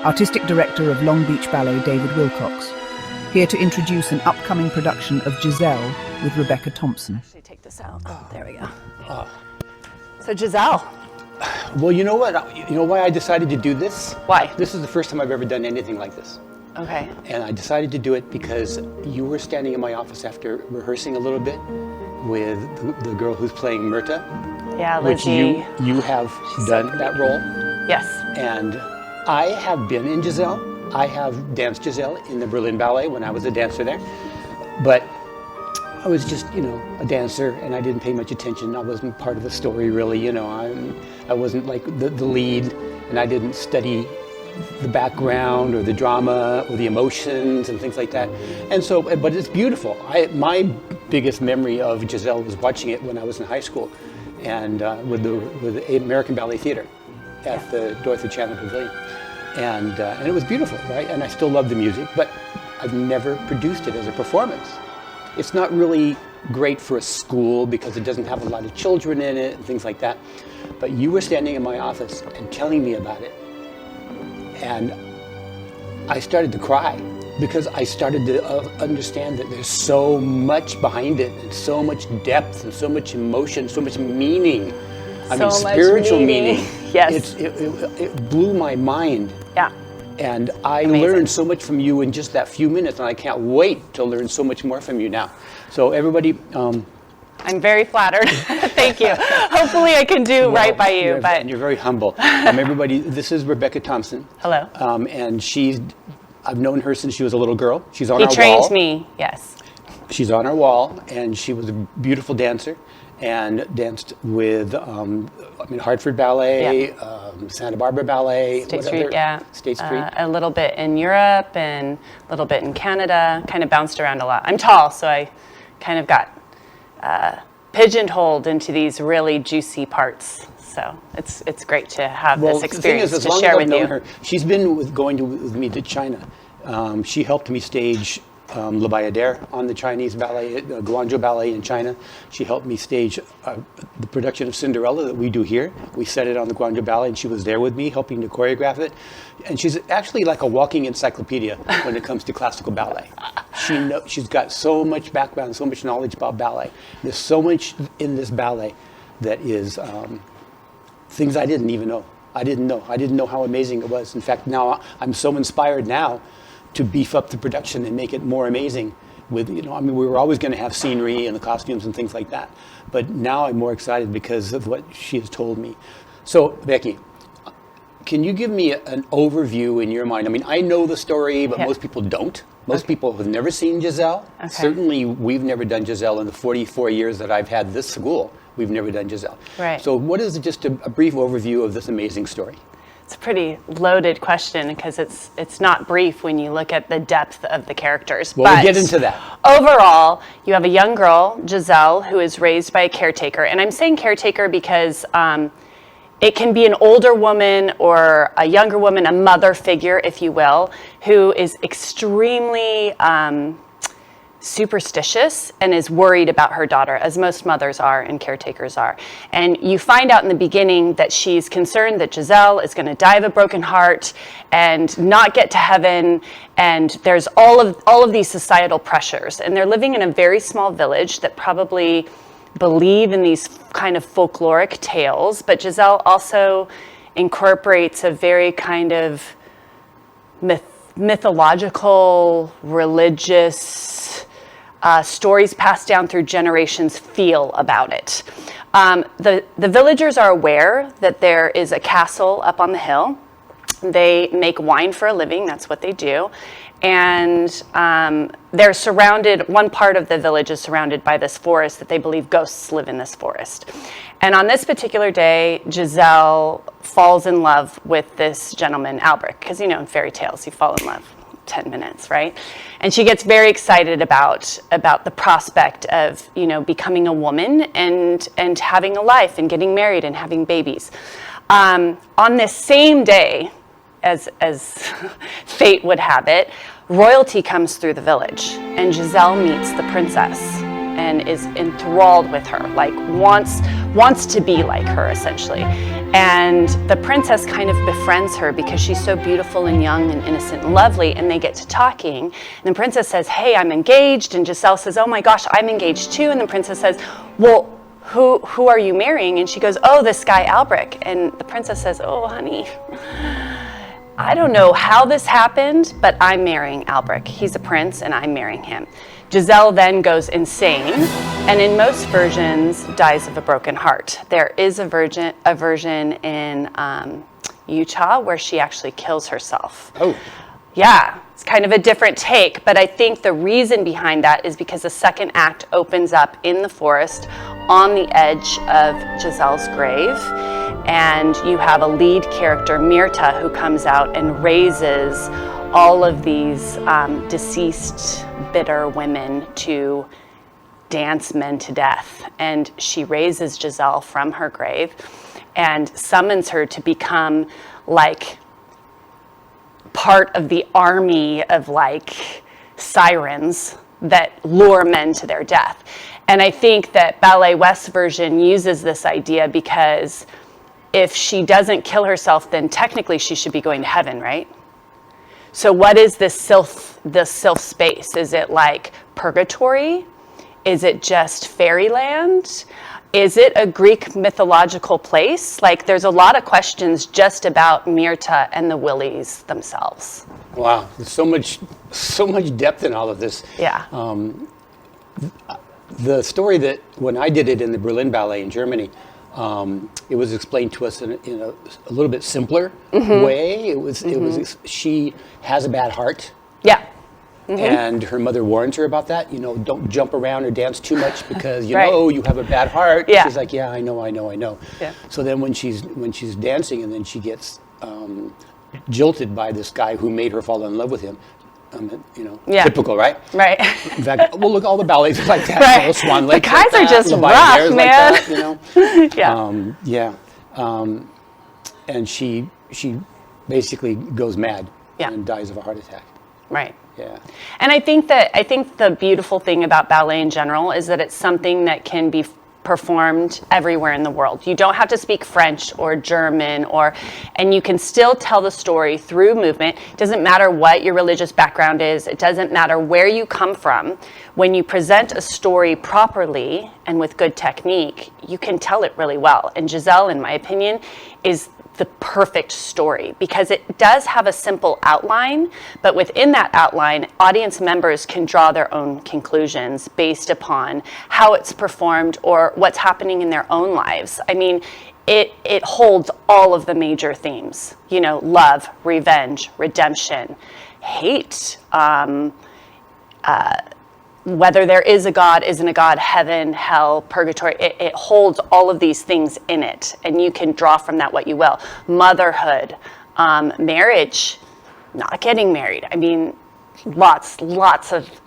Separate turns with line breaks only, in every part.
Artistic Director of Long Beach Ballet, David Wilcox, here to introduce an upcoming production of Giselle with Rebecca Thompson.
Actually, take this out. Oh, there we go. So Giselle.
Well, you know what? You know why I decided to do this?
Why?
This is the first time I've ever done anything like this.
Okay.
And I decided to do it because you were standing in my office after rehearsing a little bit with the girl who's playing Myrta.
Yeah,
which
Lizzie.
you have done that role.
Yes.
And I have been in Giselle. I have danced Giselle in the Berlin Ballet when I was a dancer there. But I was just, a dancer, and I didn't pay much attention. I wasn't part of the story, really. I wasn't like the lead, and I didn't study the background or the drama or the emotions and things like that. And so, but it's beautiful. My biggest memory of Giselle was watching it when I was in high school, and with the American Ballet Theater at the Dorothy Chandler Pavilion, and it was beautiful, right? And I still love the music, but I've never produced it as a performance. It's not really great for a school because it doesn't have a lot of children in it and things like that. But you were standing in my office and telling me about it, and I started to cry because I started to understand that there's so much behind it, and so much depth, and so much emotion, so much meaning. Spiritual meaning.
Yes.
It blew my mind.
Yeah.
And I
Amazing.
learned so much from you in just that few minutes, and I can't wait to learn so much more from you now. So everybody...
I'm very flattered. Thank you. Hopefully I can do right by you.
And you're very humble. Everybody, this is Rebecca Thompson.
Hello.
And I've known her since she was a little girl. She's on our wall.
He trained me, yes.
She's on our wall, and she was a beautiful dancer, and danced with Hartford Ballet, Santa Barbara Ballet,
State Street, yeah.
State Street.
A little bit in Europe and a little bit in Canada. Kind of bounced around a lot. I'm tall, so I kind of got pigeonholed into these really juicy parts. So it's great to have this experience to share with you.
Her, she's been going with me to China. She helped me stage Le Bayadère on the Chinese ballet, Guangzhou Ballet in China. She helped me stage the production of Cinderella that we do here. We set it on the Guangzhou Ballet, and she was there with me helping to choreograph it. And she's actually like a walking encyclopedia when it comes to classical ballet. She's got so much background, so much knowledge about ballet. There's so much in this ballet that is things I didn't even know. I didn't know how amazing it was. In fact, now I'm so inspired now to beef up the production and make it more amazing. We were always going to have scenery and the costumes and things like that, but now I'm more excited because of what she has told me. So, Becky, can you give me an overview in your mind? I mean, I know the story, but most people don't. Most people have never seen Giselle. Okay. Certainly, we've never done Giselle in the 44 years that I've had this school. We've never done Giselle.
Right.
So what is just a brief overview of this amazing story?
It's a pretty loaded question because it's not brief when you look at the depth of the characters.
Well, we'll get into that.
Overall, you have a young girl, Giselle, who is raised by a caretaker. And I'm saying caretaker because it can be an older woman or a younger woman, a mother figure, if you will, who is extremely superstitious and is worried about her daughter, as most mothers are and caretakers are. And you find out in the beginning that she's concerned that Giselle is going to die of a broken heart and not get to heaven, and there's all of these societal pressures. And they're living in a very small village that probably believe in these kind of folkloric tales, but Giselle also incorporates a very kind of mythological, religious stories passed down through generations feel about it. The villagers are aware that there is a castle up on the hill. They make wine for a living, that's what they do. And they're surrounded, one part of the village is surrounded by this forest that they believe ghosts live in this forest. And on this particular day, Giselle falls in love with this gentleman, Albrecht, because in fairy tales you fall in love 10 minutes, right? And she gets very excited about the prospect of, becoming a woman and having a life and getting married and having babies. On this same day, as fate would have it, royalty comes through the village, and Giselle meets the princess and is enthralled with her, like wants to be like her, essentially. And the princess kind of befriends her because she's so beautiful and young and innocent and lovely, and they get to talking. And the princess says, hey, I'm engaged. And Giselle says, oh my gosh, I'm engaged too. And the princess says, well, who are you marrying? And she goes, oh, this guy Albrecht. And the princess says, oh, honey, I don't know how this happened, but I'm marrying Albrecht. He's a prince and I'm marrying him. Giselle then goes insane, and in most versions, dies of a broken heart. There is a version in Utah where she actually kills herself.
Oh.
Yeah, it's kind of a different take, but I think the reason behind that is because the second act opens up in the forest on the edge of Giselle's grave, and you have a lead character, Myrta, who comes out and raises all of these deceased, bitter women to dance men to death. And she raises Giselle from her grave and summons her to become like part of the army of like sirens that lure men to their death. And I think that Ballet West's version uses this idea because if she doesn't kill herself, then technically she should be going to heaven, right? So what is this sylph space? Is it like purgatory? Is it just fairyland? Is it a Greek mythological place? Like, there's a lot of questions just about Myrta and the Willies themselves.
Wow, there's so much depth in all of this.
Yeah.
The story that when I did it in the Berlin Ballet in Germany, it was explained to us in a little bit simpler way. It was she has a bad heart.
Yeah.
And her mother warns her about that. Don't jump around or dance too much because you
Right.
know you have a bad heart.
Yeah.
She's like, yeah, I know.
Yeah.
So then when she's dancing and then she gets jilted by this guy who made her fall in love with him.
Yeah.
Typical, right?
Right.
In fact, well, look, all the ballets are like that.
Right.
Swan
The
Lake.
guys are just rough, man.
Yeah. And she basically goes mad
Yeah.
and dies of a heart attack.
Right.
Yeah.
And I think the beautiful thing about ballet in general is that it's something that can be performed everywhere in the world. You don't have to speak French or German and you can still tell the story through movement. It doesn't matter what your religious background is. It doesn't matter where you come from. When you present a story properly and with good technique, you can tell it really well. And Giselle, in my opinion, is the perfect story because it does have a simple outline, but within that outline, audience members can draw their own conclusions based upon how it's performed or what's happening in their own lives. I mean, it holds all of the major themes, love, revenge, redemption, hate, whether there is a God, isn't a God, heaven, hell, purgatory, it holds all of these things in it, and you can draw from that what you will. Motherhood, marriage, not getting married. I mean, lots of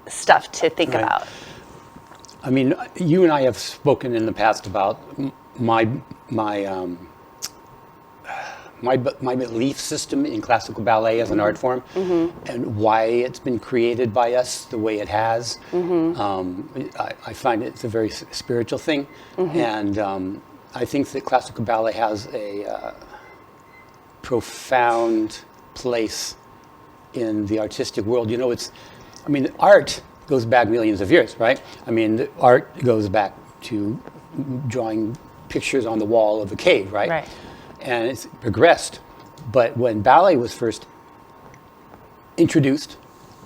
stuff to think
Right.
about.
I mean, you and I have spoken in the past about my belief system in classical ballet as an art form and why it's been created by us the way it has. I find it's a very spiritual thing. And I think that classical ballet has a profound place in the artistic world. Art goes back millions of years, right? I mean, the art goes back to drawing pictures on the wall of a cave, right?
Right.
And it's progressed. But when ballet was first introduced,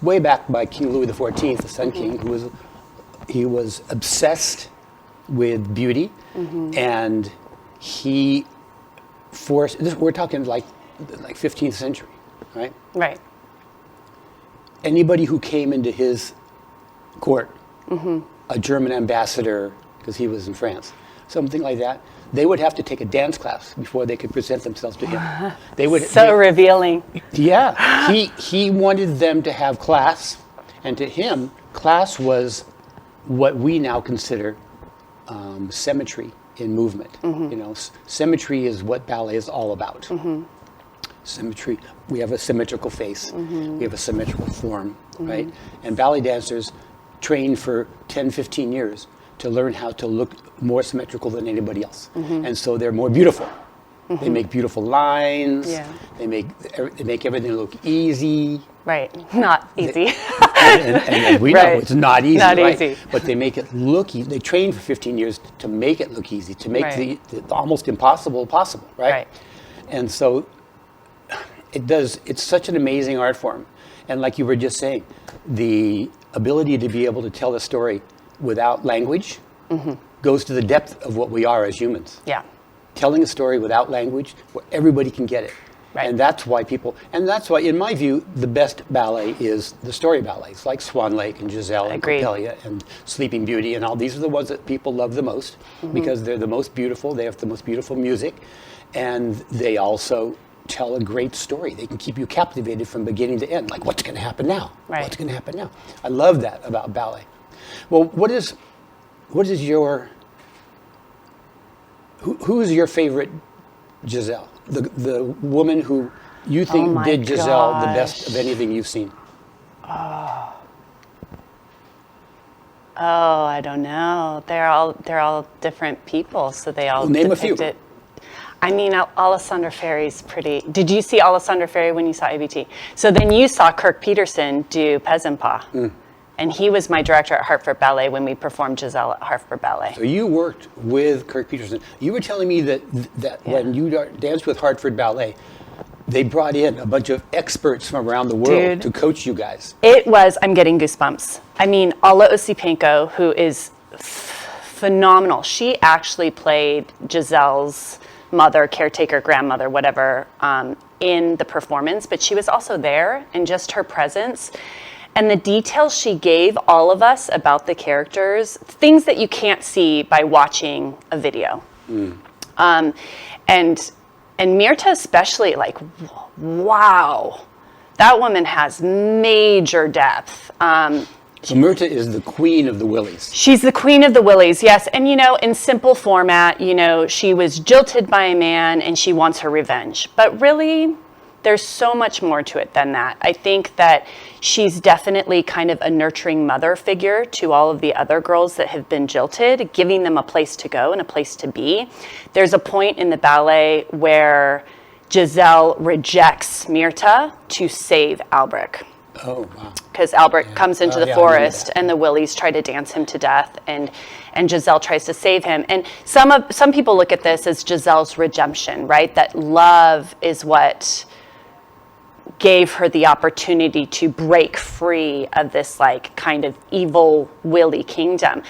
way back by King Louis XIV, the Sun King, he was obsessed with beauty, and he forced. We're talking like 15th century, right?
Right.
Anybody who came into his court, a German ambassador, because he was in France, something like that, they would have to take a dance class before they could present themselves to him.
Revealing.
Yeah, he wanted them to have class, and to him, class was what we now consider symmetry in movement. Symmetry is what ballet is all about. Symmetry. We have a symmetrical face. We have a symmetrical form, right? And ballet dancers train for 10, 15 years to learn how to look more symmetrical than anybody else. And so they're more beautiful. They make beautiful lines.
Yeah.
They make everything look easy.
Right. Not easy.
And we know
Right.
it's not easy,
Not
right?
easy.
But they make it look easy. They train for 15 years to make it look easy, to make
Right.
the almost impossible possible, right?
Right.
And so it's such an amazing art form. And like you were just saying, the ability to be able to tell a story without language goes to the depth of what we are as humans.
Yeah.
Telling a story without language where everybody can get it.
Right.
And that's why in my view, the best ballet is the story ballets, like Swan Lake and Giselle and
Agreed.
Coppelia and Sleeping Beauty and all. These are the ones that people love the most because they're the most beautiful. They have the most beautiful music, and they also tell a great story. They can keep you captivated from beginning to end. Like, what's going to happen now?
Right.
What's going to happen now? I love that about ballet. Well, what is your who's your favorite Giselle? The woman who you think
my
did Giselle the best
gosh.
of anything you've seen?
Oh, I don't know. They're all different people, so they all
Name a
depict
few.
it. I mean, Alessandra Ferri's pretty. Did you see Alessandra Ferri when you saw ABT? So then you saw Kirk Peterson do Pezimpa. And he was my director at Hartford Ballet when we performed Giselle at Hartford Ballet.
So you worked with Kirk Peterson. You were telling me that when you danced with Hartford Ballet, they brought in a bunch of experts from around the world
Dude.
to coach you guys.
It was, I'm getting goosebumps. I mean, Alla Osipenko, who is phenomenal. She actually played Giselle's mother, caretaker, grandmother, whatever, in the performance, but she was also there, and just her presence and the details she gave all of us about the characters, things that you can't see by watching a video. And Myrta especially, like, wow, that woman has major depth.
So Myrta is the queen of the willies.
She's the queen of the willies, yes. And, in simple format, she was jilted by a man and she wants her revenge. But really, there's so much more to it than that. I think that she's definitely kind of a nurturing mother figure to all of the other girls that have been jilted, giving them a place to go and a place to be. There's a point in the ballet where Giselle rejects Myrta to save Albrecht.
Oh, wow.
Because Albrecht comes into the
yeah, I remember
forest
that.
and the willies try to dance him to death, and Giselle tries to save him. And some people look at this as Giselle's redemption, right? That love is what gave her the opportunity to break free of this kind of evil willy kingdom.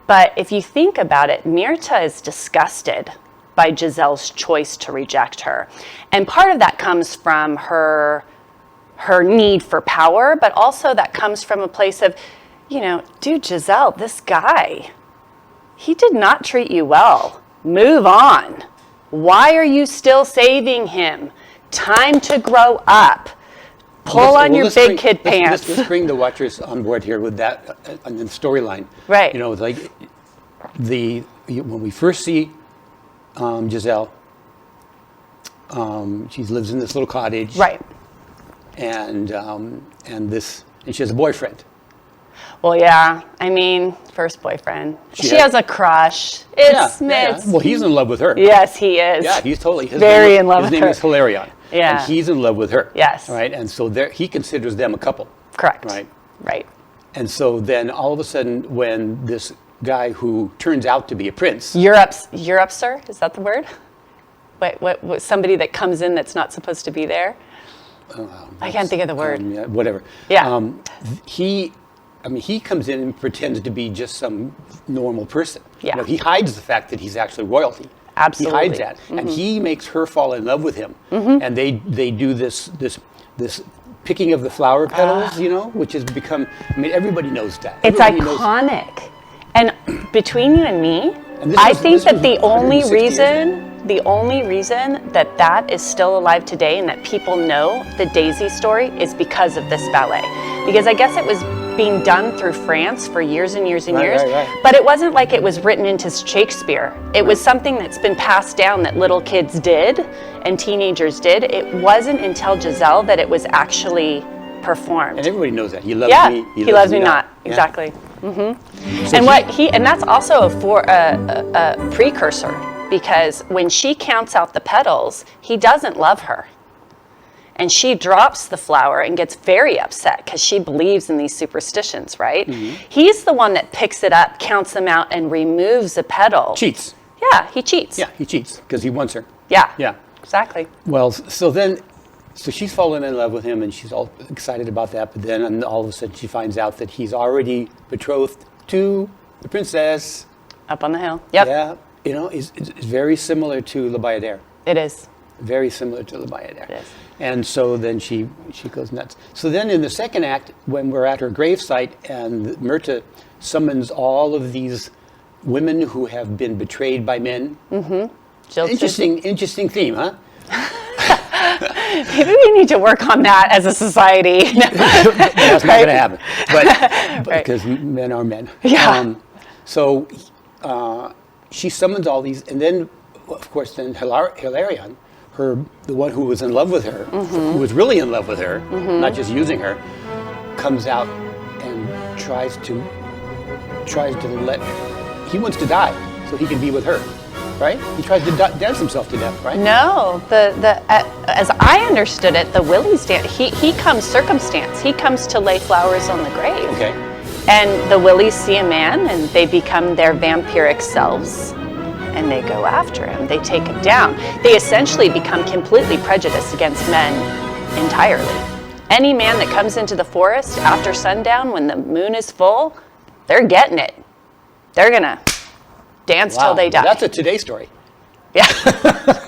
But if you think about it, Myrta is disgusted by Giselle's choice to reject her. And part of that comes from her need for power, but also that comes from a place of, dude, Giselle, this guy, he did not treat you well. Move on. Why are you still saving him? Time to grow up. Pull on your big kid pants.
Let's bring the watchers on board here with that on the storyline.
Right.
When we first see Giselle, she lives in this little cottage.
Right.
And she has a boyfriend.
Well, yeah. I mean, first boyfriend. She has a crush. It's
Well, he's in love with her.
Yes, he is.
Yeah, he's totally
Very in love with
His
her.
name is Hilarion.
Yeah.
And he's in love with her.
Yes.
Right. And so he considers them a couple.
Correct.
Right. And so then all of a sudden, when this guy who turns out to be a prince.
You're up, sir? Is that the word? Wait, what somebody that comes in that's not supposed to be there? I can't think of the word.
Yeah, whatever.
Yeah.
He comes in and pretends to be just some normal person.
Yeah.
He hides the fact that he's actually royalty.
Absolutely.
He hides that, and he makes her fall in love with him. And they do this picking of the flower petals, which has become. Everybody knows that.
It's
Everybody
iconic. And between you and me,
And
I think that the
160 years
only reason that is still alive today and that people know the Daisy story is because of this ballet. Because I guess it was being done through France for years and years and years.
Right.
But it wasn't like it was written into Shakespeare. It was something that's been passed down that little kids did and teenagers did. It wasn't until Giselle that it was actually performed.
And everybody knows that. He loves me.
He loves me not.
Yeah.
Exactly. And that's also a precursor because when she counts out the petals, he doesn't love her. And she drops the flower and gets very upset because she believes in these superstitions, right? He's the one that picks it up, counts them out, and removes a petal.
Cheats.
Yeah, he cheats.
Yeah, he cheats because he wants her.
Yeah.
Yeah.
Exactly.
Well, so she's fallen in love with him, and she's all excited about that. But then all of a sudden she finds out that he's already betrothed to the princess.
Up on the hill. Yep.
Yeah. You know, it's very similar to La Bayadère.
It is.
Very similar to La Bayadère.
It is.
And so then she goes nuts. So then in the second act, when we're at her gravesite and Myrta summons all of these women who have been betrayed by men. Interesting theme, huh?
Maybe we need to work on that as a society.
That's not going to happen. But because men are men.
Yeah.
So she summons all these, and then, of course, then Hilarion, the one who was in love with her, who was really in love with her, not just using her, comes out and tries to he wants to die so he can be with her, right? He tries to dance himself to death, right?
No, as I understood it, the Willies dance, he comes circumstance. He comes to lay flowers on the grave.
Okay.
And the Willies see a man and they become their vampiric selves and they go after him. They take him down. They essentially become completely prejudiced against men entirely. Any man that comes into the forest after sundown when the moon is full, they're getting it. They're going to dance till they die.
That's a Today story.
Yeah,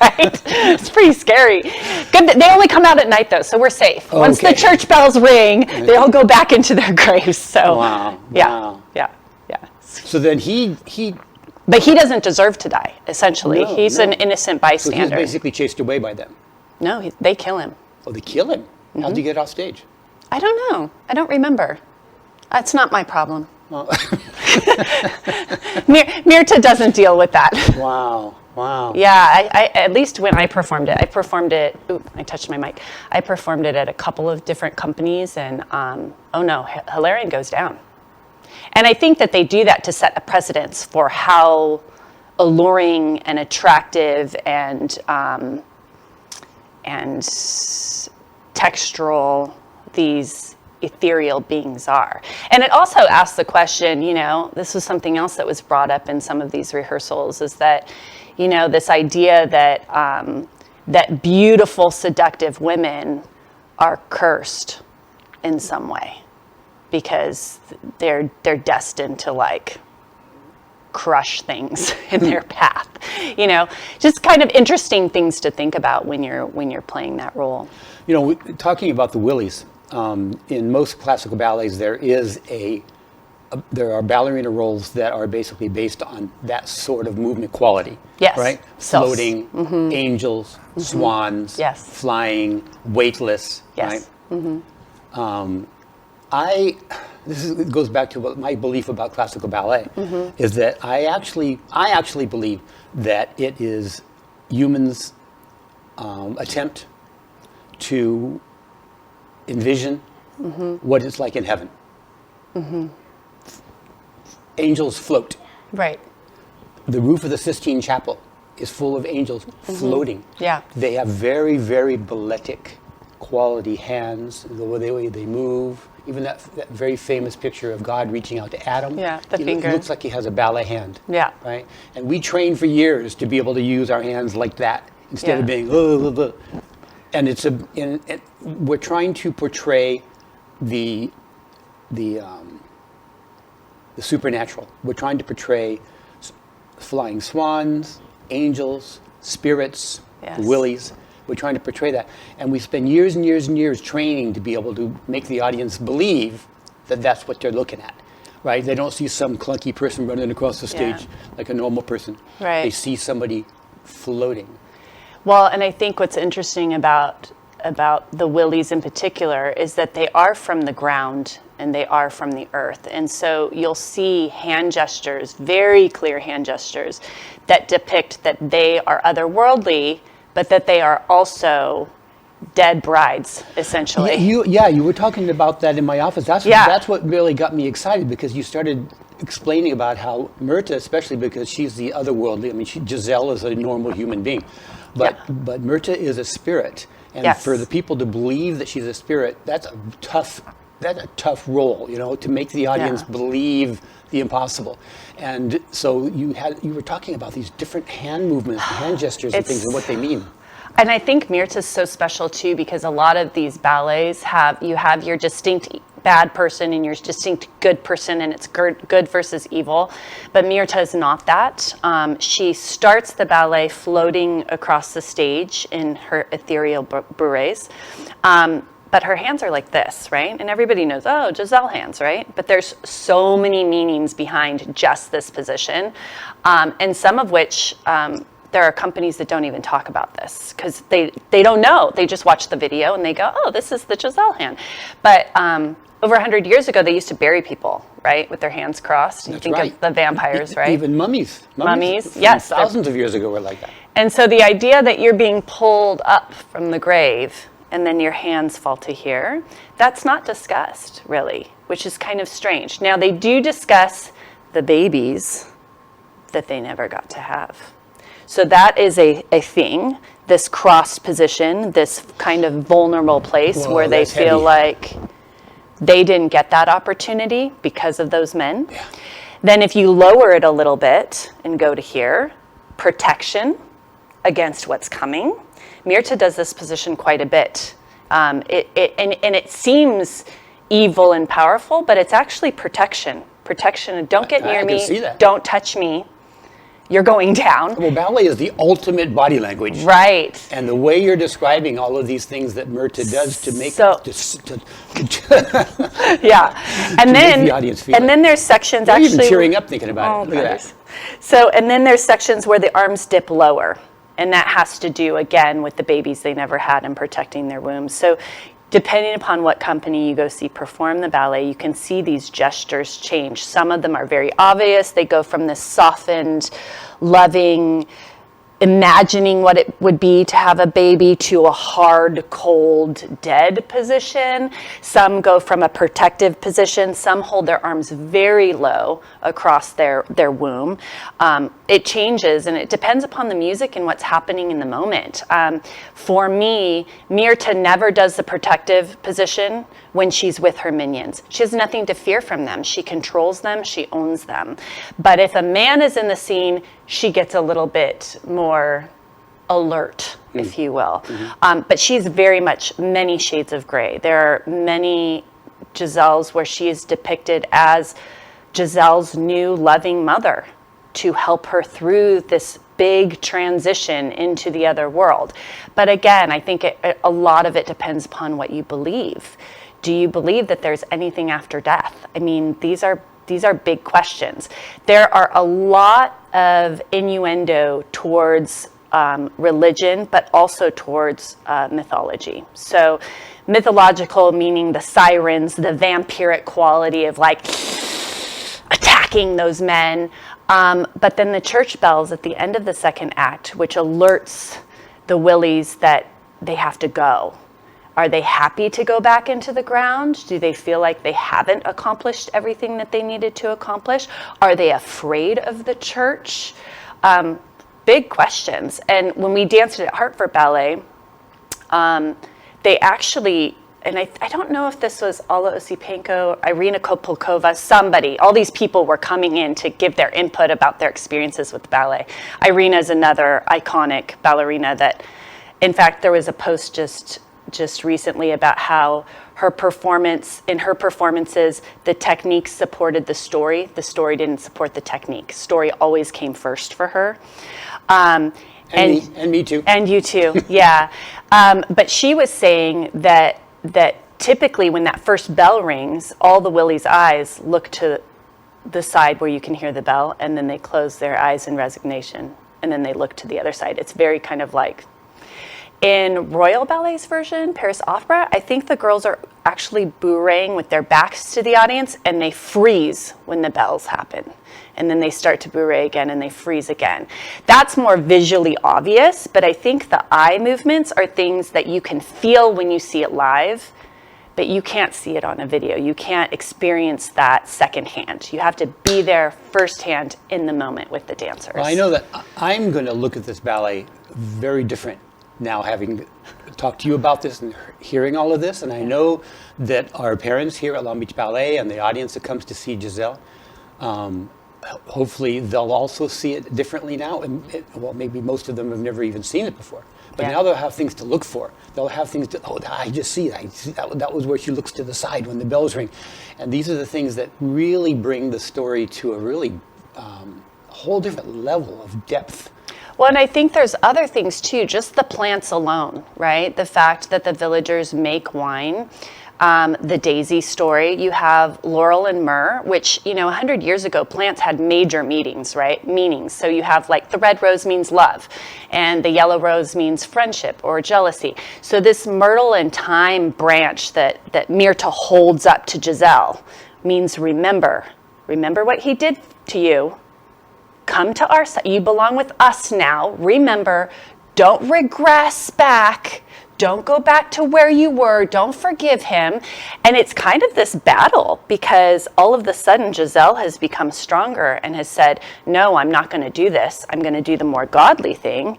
right? It's pretty scary. Good. They only come out at night, though, so we're safe. Once the church bells ring, they all go back into their graves. So, yeah.
So then he.
But he doesn't deserve to die. Essentially, he's an innocent
So
bystander.
he's basically chased away by them.
No, they kill him.
Oh, they kill him. How'd he get off stage?
I don't know. I don't remember. That's not my problem.
Well,
Myrta doesn't deal with that.
Wow.
Yeah, I at least when I performed it. Ooh, I touched my mic. I performed it at a couple of different companies, and Hilarion goes down. And I think that they do that to set a precedence for how alluring and attractive and textural these ethereal beings are. And it also asks the question, this was something else that was brought up in some of these rehearsals, is that, this idea that that beautiful, seductive women are cursed in some way because they're destined to crush things in their path. Just kind of interesting things to think about when you're playing that role.
Talking about the Willies, in most classical ballets, there are ballerina roles that are basically based on that sort of movement quality.
Yes.
Right? Floating, angels, swans, flying, weightless.
Yes.
Right? It goes back to what my belief about classical ballet is that I actually believe that it is humans' attempt to envision what it's like in heaven. Angels float.
Right.
The roof of the Sistine Chapel is full of angels floating.
Yeah.
They have very, very balletic quality hands, the way they move. Even that very famous picture of God reaching out to Adam.
Yeah, the finger.
It looks like he has a ballet hand.
Yeah.
Right? And we train for years to be able to use our hands like that instead of being, and we're trying to portray the supernatural. We're trying to portray flying swans, angels, spirits, willies. We're trying to portray that. And we spend years and years and years training to be able to make the audience believe that that's what they're looking at, right? They don't see some clunky person running across the stage like a normal person.
Right.
They see somebody floating.
Well, and I think what's interesting about the Willies in particular is that they are from the ground and they are from the earth. And so you'll see hand gestures, very clear hand gestures, that depict that they are otherworldly, but that they are also dead brides, essentially.
You were talking about that in my office. That's what really got me excited, because you started explaining about how Myrta, especially because she's the otherworldly. I mean, Giselle is a normal human being, but Myrta is a spirit, and for the people to believe that she's a spirit, that's a tough role, you know, to make the audience believe the impossible. And so you were talking about these different hand movements, hand gestures, and things, and what they mean.
And I think Myrta's so special too, because a lot of these ballets have your distinct bad person and your distinct good person, and it's good versus evil. But Myrta is not that. She starts the ballet floating across the stage in her ethereal bourrées. But her hands are like this, right? And everybody knows, oh, Giselle hands, right? But there's so many meanings behind just this position, and some of which there are companies that don't even talk about this because they don't know. They just watch the video and they go, oh, this is the Giselle hand. But over 100 years ago, they used to bury people, right, with their hands crossed. You think of the vampires, right?
Even mummies.
Mummies, yes.
Thousands of years ago were like that.
And so the idea that you're being pulled up from the grave and then your hands fall to here, that's not discussed, really, which is kind of strange. Now, they do discuss the babies that they never got to have. So that is a thing, this crossed position, this kind of vulnerable place where they feel like they didn't get that opportunity because of those men.
Yeah.
Then if you lower it a little bit and go to here, protection against what's coming. Myrta does this position quite a bit. And it seems evil and powerful, but it's actually protection. Protection, don't get near me, don't touch me. You're going down.
Well, ballet is the ultimate body language.
Right.
And the way you're describing all of these things that Myrta does to make
and then
make the audience feel
then there's sections
I'm
actually
even tearing up thinking about it. Look at that.
So and then there's sections where the arms dip lower, and that has to do again with the babies they never had and protecting their wombs. So depending upon what company you go see perform the ballet, you can see these gestures change. Some of them are very obvious. They go from this softened, loving, imagining what it would be to have a baby to a hard, cold, dead position. Some go from a protective position. Some hold their arms very low across their womb. It changes, and it depends upon the music and what's happening in the moment. For me, Myrta never does the protective position when she's with her minions. She has nothing to fear from them. She controls them. She owns them. But if a man is in the scene, she gets a little bit more alert, if you will. But she's very much many shades of gray. There are many Giselles where she is depicted as Giselle's new loving mother to help her through this big transition into the other world. But again, I think a lot of it depends upon what you believe. Do you believe that there's anything after death? I mean, these are big questions. There are a lot of innuendo towards religion, but also towards mythology. So mythological meaning the sirens, the vampiric quality of like attacking those men. But then the church bells at the end of the second act, which alerts the willies that they have to go. Are they happy to go back into the ground? Do they feel like they haven't accomplished everything that they needed to accomplish? Are they afraid of the church? Big questions. And when we danced at Hartford Ballet, they actually, and I don't know if this was Alla Osipenko, Irina Kopolkova, somebody, all these people were coming in to give their input about their experiences with ballet. Irina is another iconic ballerina that, in fact, there was a post just recently about how in her performances, the technique supported the story didn't support the technique. Story always came first for her. And
me too.
And you too, yeah. But she was saying that typically when that first bell rings, all the willies' eyes look to the side where you can hear the bell, and then they close their eyes in resignation, and then they look to the other side. It's very kind of like, in Royal Ballet's version, Paris Opera, I think the girls are actually bourréing with their backs to the audience, and they freeze when the bells happen. And then they start to bourrée again, and they freeze again. That's more visually obvious, but I think the eye movements are things that you can feel when you see it live but you can't see it on a video. You can't experience that secondhand. You have to be there firsthand in the moment with the dancers.
Well, I know that I'm going to look at this ballet very different now, having talked to you about this and hearing all of this. And I know that our parents here at Long Beach Ballet and the audience that comes to see Giselle, hopefully they'll also see it differently now. And well, maybe most of them have never even seen it before. But now they'll have things to look for. They'll have things to, oh, I just see it. That was where she looks to the side when the bells ring. And these are the things that really bring the story to a really whole different level of depth.
Well, and I think there's other things too, just the plants alone, right? The fact that the villagers make wine, the daisy story, you have laurel and myrrh, which, 100 years ago, plants had major meanings, right? Meanings. So you have like the red rose means love, and the yellow rose means friendship or jealousy. So this myrtle and thyme branch that Myrta holds up to Giselle means remember. Remember what he did to you. Come to our side. You belong with us now. Remember, don't regress back. Don't go back to where you were. Don't forgive him. And it's kind of this battle because all of a sudden Giselle has become stronger and has said, no, I'm not going to do this. I'm going to do the more godly thing.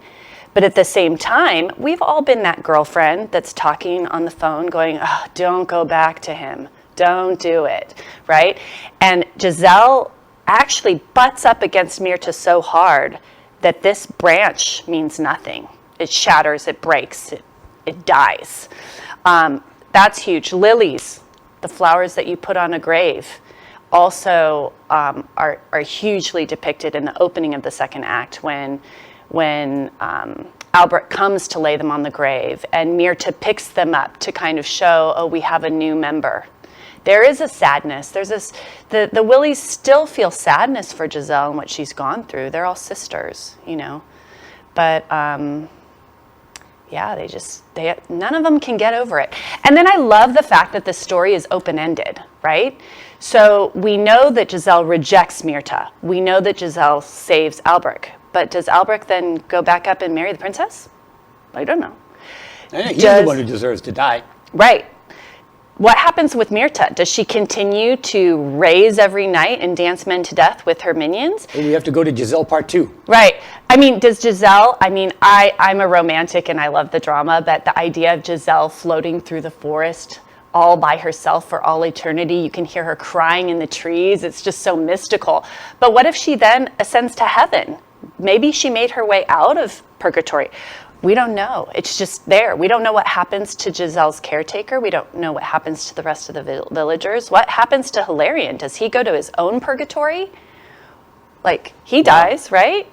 But at the same time, we've all been that girlfriend that's talking on the phone going, oh, don't go back to him. Don't do it, right? And Giselle actually butts up against Myrta so hard that this branch means nothing. It shatters, it breaks, it dies. That's huge. Lilies, the flowers that you put on a grave, also are hugely depicted in the opening of the second act when Albert comes to lay them on the grave and Myrta picks them up to kind of show, oh, we have a new member. There is a sadness. There's this, the Willies still feel sadness for Giselle and what she's gone through. They're all sisters, But yeah, none of them can get over it. And then I love the fact that the story is open-ended, right? So we know that Giselle rejects Myrta. We know that Giselle saves Albrecht. But does Albrecht then go back up and marry the princess? I don't know.
He's the one who deserves to die.
Right. What happens with Myrta? Does she continue to raise every night and dance men to death with her minions?
And we have to go to Giselle part 2.
Right. Does Giselle, I'm a romantic and I love the drama, but the idea of Giselle floating through the forest all by herself for all eternity, you can hear her crying in the trees, it's just so mystical. But what if she then ascends to heaven? Maybe she made her way out of purgatory. We don't know. It's just there. We don't know what happens to Giselle's caretaker. We don't know what happens to the rest of the villagers. What happens to Hilarion? Does he go to his own purgatory? He dies, right?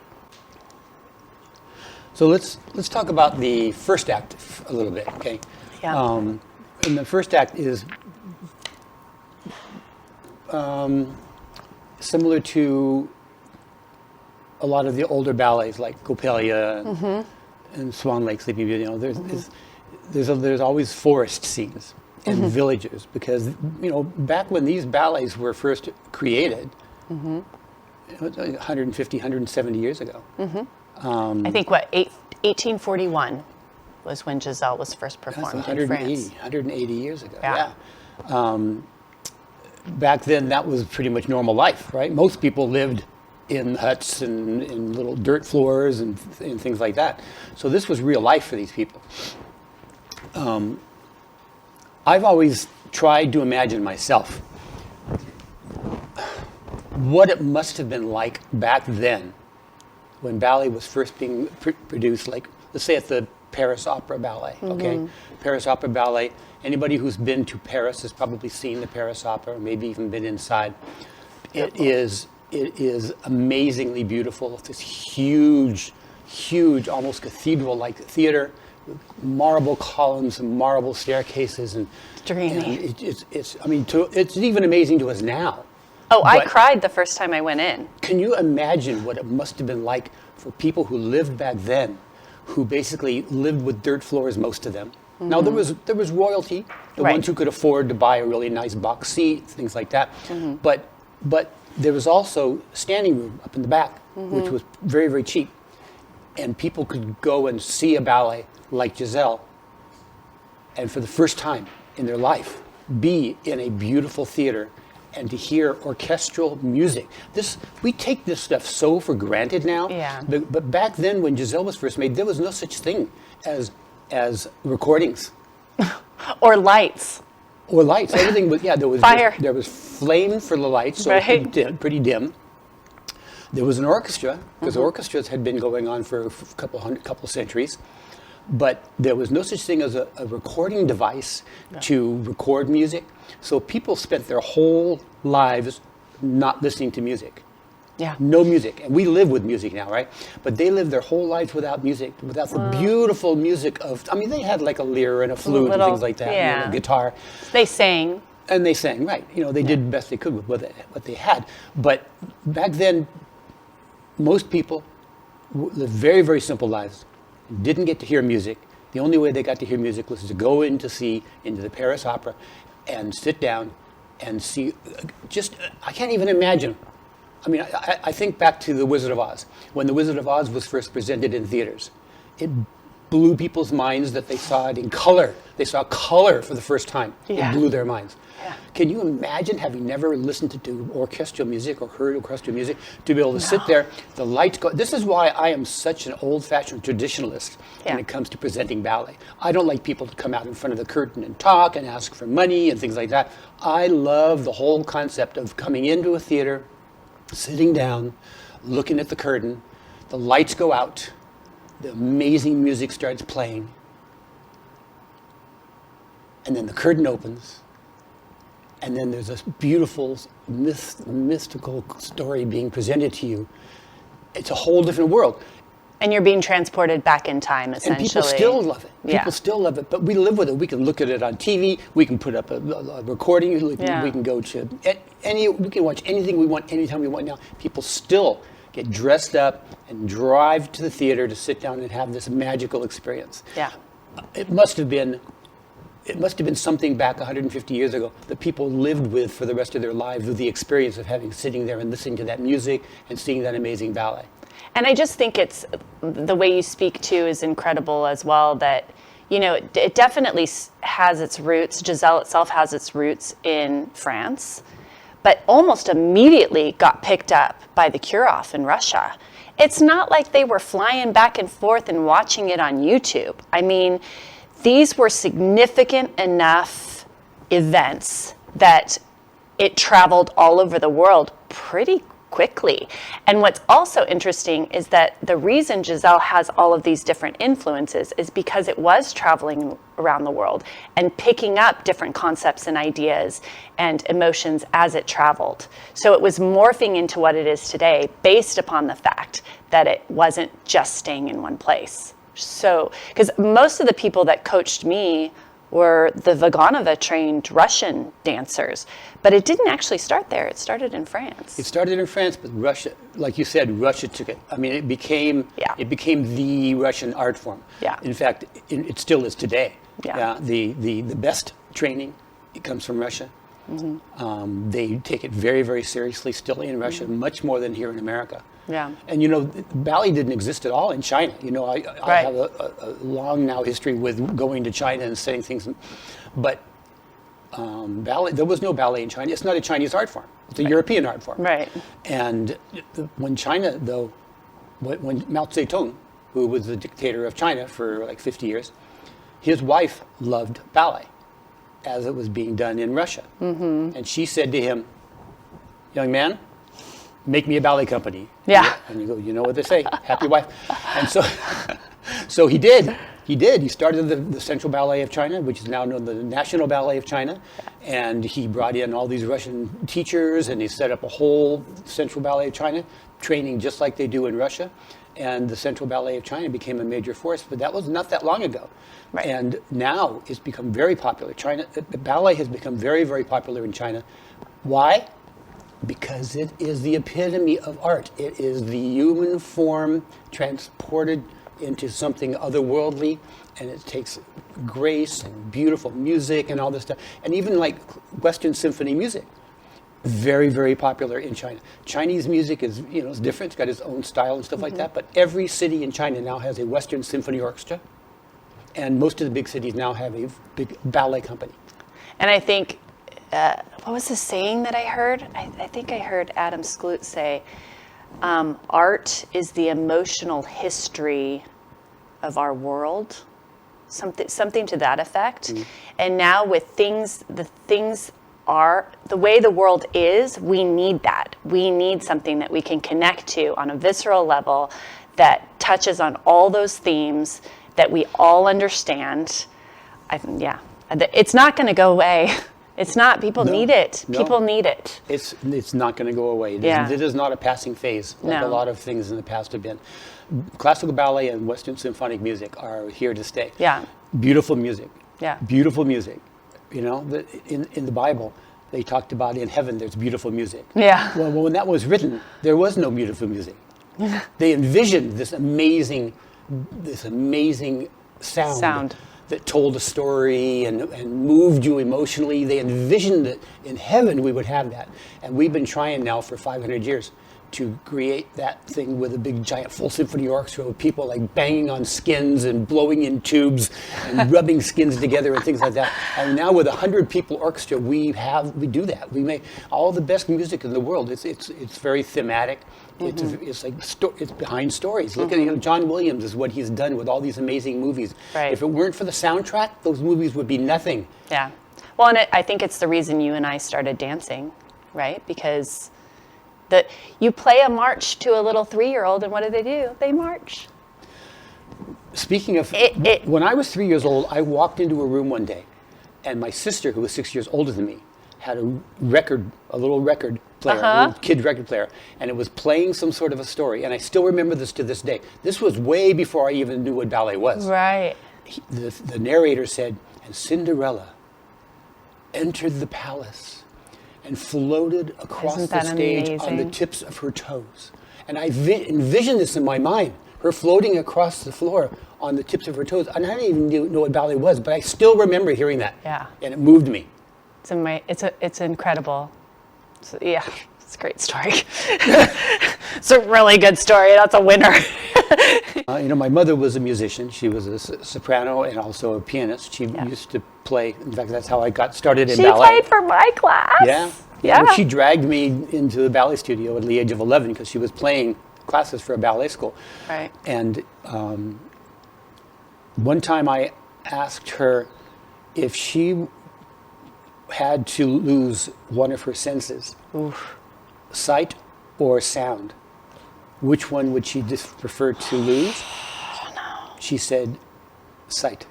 So let's talk about the first act a little bit, okay?
Yeah.
And the first act is similar to a lot of the older ballets like Coppelia and Swan Lake, Sleeping Beauty. There's always forest scenes and villages because back when these ballets were first created, 150, 170 years ago.
I think 1841 was when Giselle was first performed in France.
180 years ago.
Yeah.
Back then, that was pretty much normal life, right? Most people lived in huts and in little dirt floors and things like that. So this was real life for these people. I've always tried to imagine myself what it must have been like back then when ballet was first being produced, like let's say at the Paris Opera Ballet, okay? Paris Opera Ballet, anybody who's been to Paris has probably seen the Paris Opera, maybe even been inside. It is amazingly beautiful. It's this huge, almost cathedral-like theater with marble columns and marble staircases. And
Dreamy.
It's even amazing to us now.
Oh, I cried the first time I went in.
Can you imagine what it must have been like for people who lived back then, who basically lived with dirt floors, most of them? Now, there was royalty, the ones who could afford to buy a really nice box seat, things like that. But there was also standing room up in the back, which was very, very cheap. And people could go and see a ballet like Giselle, and for the first time in their life, be in a beautiful theater and to hear orchestral music. We take this stuff so for granted now.
Yeah.
But back then, when Giselle was first made, there was no such thing as recordings.
Or lights.
Or lights. Everything was, there was
Fire.
There was flame for the lights, so
Right.
it was pretty dim. There was an orchestra, because orchestras had been going on for a couple centuries. But there was no such thing as a recording device to record music. So people spent their whole lives not listening to music.
Yeah.
No music. And we live with music now, right? But they lived their whole lives without music, without the beautiful music of, they had like a lyre and a flute and things like that, and a guitar.
They sang.
And they sang, right. They did the best they could with what they had. But back then, most people lived very, very simple lives. Didn't get to hear music. The only way they got to hear music was to go into the Paris Opera and sit down and see, I can't even imagine. I think back to The Wizard of Oz. When The Wizard of Oz was first presented in theaters, it blew people's minds that they saw it in color. They saw color for the first time.
Yeah.
It blew their minds.
Yeah.
Can you imagine, having never listened to orchestral music or heard orchestral music, to be able to sit there, the lights go. This is why I am such an old-fashioned traditionalist when it comes to presenting ballet. I don't like people to come out in front of the curtain and talk and ask for money and things like that. I love the whole concept of coming into a theater, sitting down, looking at the curtain, the lights go out, the amazing music starts playing, and then the curtain opens. And then there's this beautiful, mystical story being presented to you. It's a whole different world.
And you're being transported back in time, essentially.
And people still love it.
Yeah.
People still love it. But we live with it. We can look at it on TV. We can put up a recording. We can go to we can watch anything we want, anytime we want now. People still get dressed up and drive to the theater to sit down and have this magical experience.
Yeah.
It must have been something back 150 years ago that people lived with for the rest of their lives, with the experience of sitting there and listening to that music and seeing that amazing ballet.
And I just think it's the way you speak to is incredible as well, that, it definitely has its roots. Giselle itself has its roots in France, but almost immediately got picked up by the Kurov in Russia. It's not like they were flying back and forth and watching it on YouTube. These were significant enough events that it traveled all over the world pretty quickly. And what's also interesting is that the reason Giselle has all of these different influences is because it was traveling around the world and picking up different concepts and ideas and emotions as it traveled. So it was morphing into what it is today based upon the fact that it wasn't just staying in one place. So, because most of the people that coached me were the Vaganova trained Russian dancers, but it didn't actually start there. It started in France.
It started in France, but Russia, like you said, Russia took it. It became the Russian art form.
Yeah.
In fact, it still is today.
Yeah.
The best training, it comes from Russia. Mm-hmm. They take it very, very seriously still in Russia, much more than here in America.
Yeah.
And ballet didn't exist at all in China. I have a long now history with going to China and saying things, but ballet, there was no ballet in China. It's not a Chinese art form. It's a European art form.
Right.
And when China, though, when Mao Zedong, who was the dictator of China for like 50 years, his wife loved ballet as it was being done in Russia. Mm-hmm. And she said to him, "Young man, make me a ballet company."
Yeah.
And you go, you know what they say, happy wife. And so he did. He started the Central Ballet of China, which is now known as the National Ballet of China. And he brought in all these Russian teachers, and he set up a whole Central Ballet of China, training just like they do in Russia. And the Central Ballet of China became a major force, but that was not that long ago.
Right.
And now it's become very popular. Ballet has become very, very popular in China. Why? Because it is the epitome of art. It is the human form transported into something otherworldly, and it takes grace and beautiful music and all this stuff. And even like Western symphony music, very, very popular in China. Chinese music is, it's different. It's got its own style and stuff like that. But every city in China now has a Western symphony orchestra, and most of the big cities now have a big ballet company.
And I think what was the saying that I heard? I think I heard Adam Skloot say, art is the emotional history of our world. Something to that effect. And now with the way the world is, we need that. We need something that we can connect to on a visceral level that touches on all those themes that we all understand. It's not going to go away. It's not. People need it.
No.
People need it.
It's not going to go away. It is not a passing phase like a lot of things in the past have been. Classical ballet and Western symphonic music are here to stay.
Yeah.
Beautiful music.
Yeah. Beautiful
music. In the Bible, they talked about in heaven there's beautiful music.
Yeah.
Well, when that was written, there was no beautiful music. They envisioned this amazing sound that told a story and moved you emotionally. They envisioned that in heaven we would have that. And we've been trying now for 500 years to create that thing with a big giant full symphony orchestra with people like banging on skins and blowing in tubes and rubbing skins together and things like that. And now with 100 people orchestra, we do that. We make all the best music in the world. It's very thematic. It's behind stories. Look at John Williams is what he's done with all these amazing movies.
Right.
If it weren't for the soundtrack, those movies would be nothing.
Yeah. Well, and I think it's the reason you and I started dancing, right? Because you play a march to a little 3-year-old, and what do? They march.
Speaking of, when I was 3 years old, I walked into a room one day, and my sister, who was 6 years older than me, had a little record player, a little kid record player, and it was playing some sort of a story. And I still remember this to this day. This was way before I even knew what ballet was.
Right.
The narrator said, and Cinderella entered the palace and floated across the stage on the tips of her toes. And I envisioned this in my mind, her floating across the floor on the tips of her toes. And I didn't even know what ballet was, but I still remember hearing that.
Yeah.
And it moved me.
It's incredible. It's a great story. It's a really good story. That's a winner.
My mother was a musician. She was a soprano and also a pianist. She used to play. In fact, that's how I got started in ballet.
She played for my class.
Yeah. Well, she dragged me into the ballet studio at the age of 11 because she was playing classes for a ballet school.
Right.
And one time I asked her if she had to lose one of her senses, sight or sound, which one would she prefer to lose?
Oh, no.
She said, sight.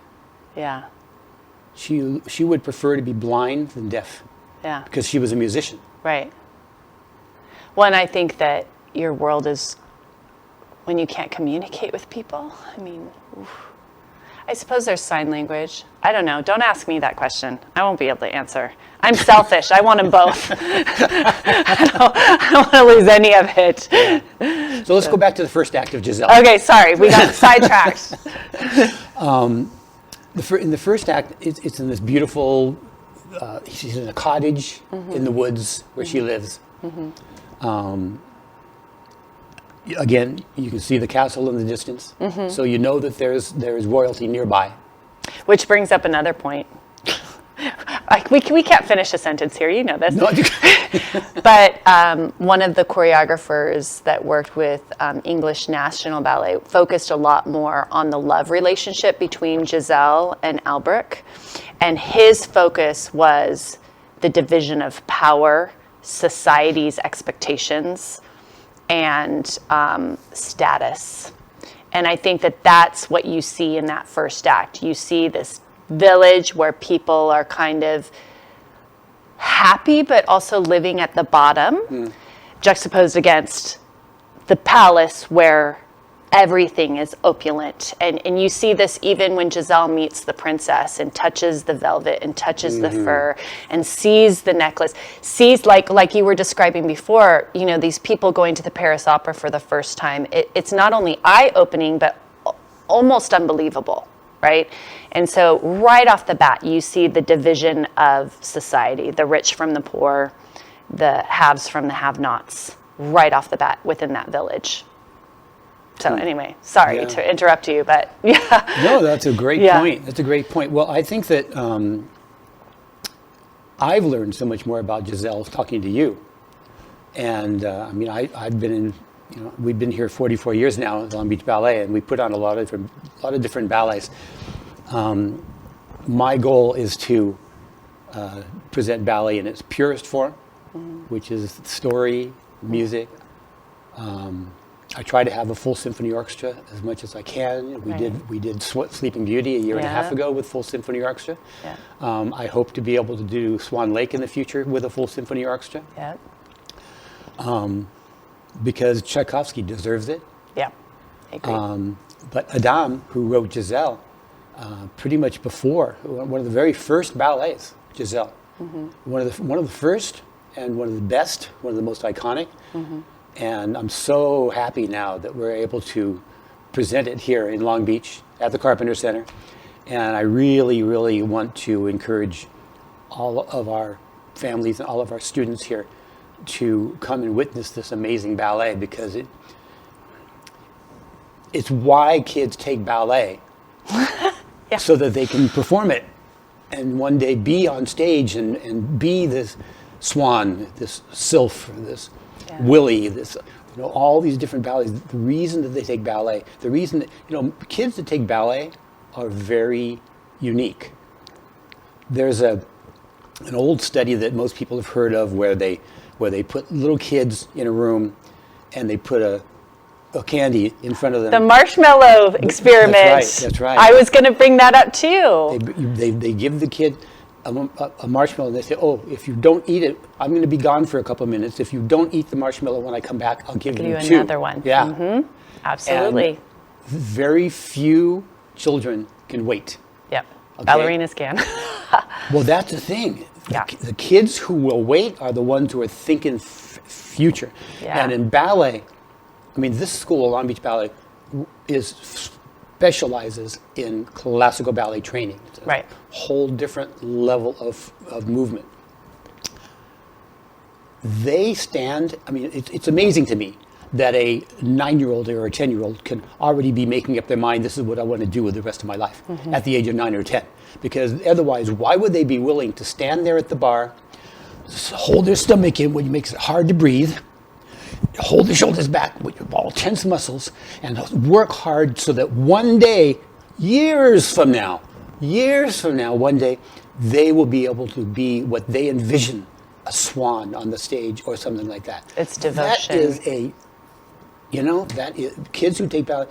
Yeah.
She would prefer to be blind than deaf.
Yeah.
Because she was a musician.
Right. Well, and I think that your world is when you can't communicate with people. I mean, I suppose there's sign language. I don't know. Don't ask me that question. I won't be able to answer. I'm selfish. I want them both. I don't want to lose any of it.
Yeah. So let's go back to the first act of Giselle.
Okay, sorry. We got sidetracked.
In the first act, it's in this beautiful, she's in a cottage in the woods where she lives. Again, you can see the castle in the distance, so you know that there's royalty nearby.
Which brings up another point. We can't finish a sentence here, you know this.
No.
But one of the choreographers that worked with English National Ballet focused a lot more on the love relationship between Giselle and Albrecht. And his focus was the division of power, society's expectations, and status. And I think that that's what you see in that first act. You see this village where people are kind of happy but also living at the bottom, juxtaposed against the palace where everything is opulent. And you see this even when Giselle meets the princess and touches the velvet and touches the fur and sees the necklace, sees like you were describing before, you know, these people going to the Paris Opera for the first time. It's not only eye-opening but almost unbelievable, right? And so right off the bat, you see the division of society, the rich from the poor, the haves from the have-nots, right off the bat within that village. So anyway, sorry to interrupt you, but yeah.
No, that's a great point. That's a great point. Well, I think that I've learned so much more about Giselle talking to you. And I mean, I've been in, you know, we've been here 44 years now at Long Beach Ballet, and we put on a lot of different ballets. My goal is to present ballet in its purest form, which is story, music. I try to have a full symphony orchestra as much as I can. We did Sleeping Beauty a year and a half ago with full symphony orchestra.
Yeah.
I hope to be able to do Swan Lake in the future with a full symphony orchestra.
Yeah.
Because Tchaikovsky deserves it.
Yeah. I agree.
But Adam, who wrote Giselle, pretty much before one of the very first ballets, Giselle, one of the first and one of the best, one of the most iconic. And I'm so happy now that we're able to present it here in Long Beach at the Carpenter Center. And I really, really want to encourage all of our families and all of our students here to come and witness this amazing ballet, because it's why kids take ballet. So that they can perform it and one day be on stage and be this Swan, this Sylph, this Willie, this, you know, all these different ballets. The reason that they take ballet, the reason that, you know, kids that take ballet are very unique. There's an old study that most people have heard of where they put little kids in a room and they put a candy in front of them.
The marshmallow experiment.
That's right.
I was going to bring that up too.
They give the kid a marshmallow and they say, oh, if you don't eat it, I'm going to be gone for a couple of minutes. If you don't eat the marshmallow when I come back, I'll give you two.
Another one.
Yeah.
Absolutely.
And very few children can wait.
Yep.
Okay?
Ballerinas can.
Well, that's the thing.
Yeah.
The kids who will wait are the ones who are thinking future.
Yeah.
And in ballet, I mean, this school, Long Beach Ballet, specializes in classical ballet training. It's a whole different level of movement. They stand, I mean, it's amazing to me that a 9-year-old or a 10-year-old can already be making up their mind, this is what I want to do with the rest of my life at the age of 9 or 10. Because otherwise, why would they be willing to stand there at the bar, hold their stomach in, which makes it hard to breathe, hold their shoulders back with all tense muscles, and work hard so that one day, years from now, one day, they will be able to be what they envision, a swan on the stage or something like that.
It's devotion.
That is kids who take ballet,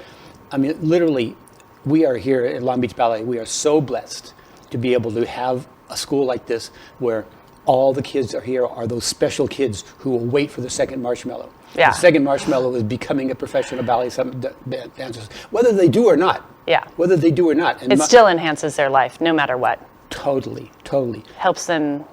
I mean, literally, we are here at Long Beach Ballet, we are so blessed to be able to have a school like this where all the kids are here are those special kids who will wait for the second marshmallow.
Yeah.
The second marshmallow is becoming a professional ballet dancers, whether they do or not.
Yeah.
Whether they do or not. And
it still enhances their life, no matter what.
Totally.
Helps them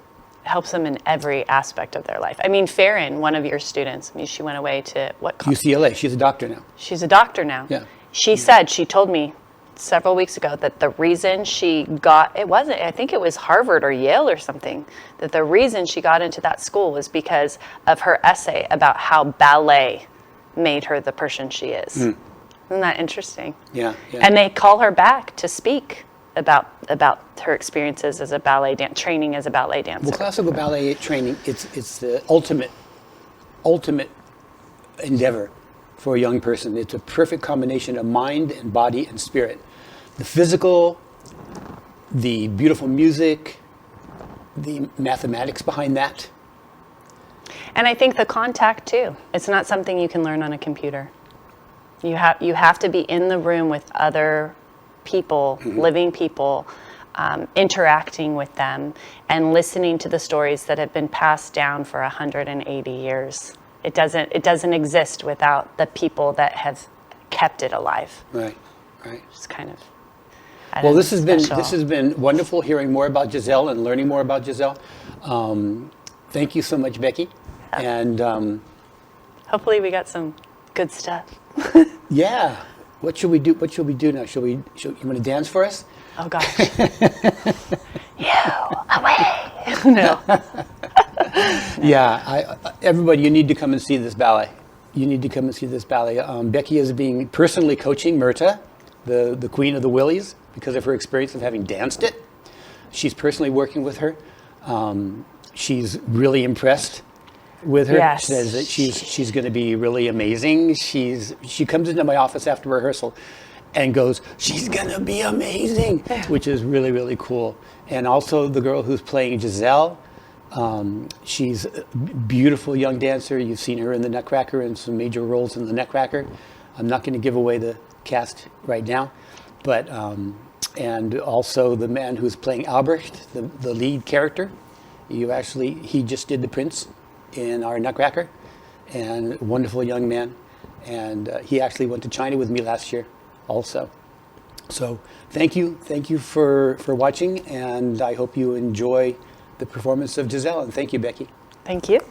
in every aspect of their life. I mean, Farron, one of your students, I mean, she went away to what college?
UCLA. She's a doctor now.
She's a doctor now.
Yeah.
She told me several weeks ago that the reason she got, I think it was Harvard or Yale or something, that the reason she got into that school was because of her essay about how ballet made her the person she is. Isn't that interesting?
Yeah.
And they call her back to speak about her experiences as a ballet training as a ballet dancer.
Well, classical ballet training, it's the ultimate endeavor for a young person. It's a perfect combination of mind and body and spirit. The physical, the beautiful music, the mathematics behind that.
And I think the contact too. It's not something you can learn on a computer. You have to be in the room with other people, living people, interacting with them, and listening to the stories that have been passed down for 180 years. It doesn't exist without the people that have kept it alive.
Right.
It's kind of.
Well, this has been wonderful hearing more about Giselle and learning more about Giselle. Thank you so much, Becky. And
hopefully we got some good stuff.
Yeah. What should we do? What should we do now? You want to dance for us?
Oh gosh. You away. No.
Yeah, everybody, you need to come and see this ballet. Becky is being personally coaching Myrta, the queen of the Willies, because of her experience of having danced it. She's personally working with her. She's really impressed with her.
Yes.
She says that she's going to be really amazing. She comes into my office after rehearsal and goes, she's going to be amazing, which is really, really cool. And also the girl who's playing Giselle, she's a beautiful young dancer. You've seen her in the Nutcracker and some major roles in the Nutcracker. I'm not going to give away the cast right now, but and also the man who's playing Albrecht, the lead character. He just did the Prince in our Nutcracker, and a wonderful young man. And he actually went to China with me last year also. So thank you for watching, and I hope you enjoy the performance of Giselle, and thank you, Becky.
Thank you.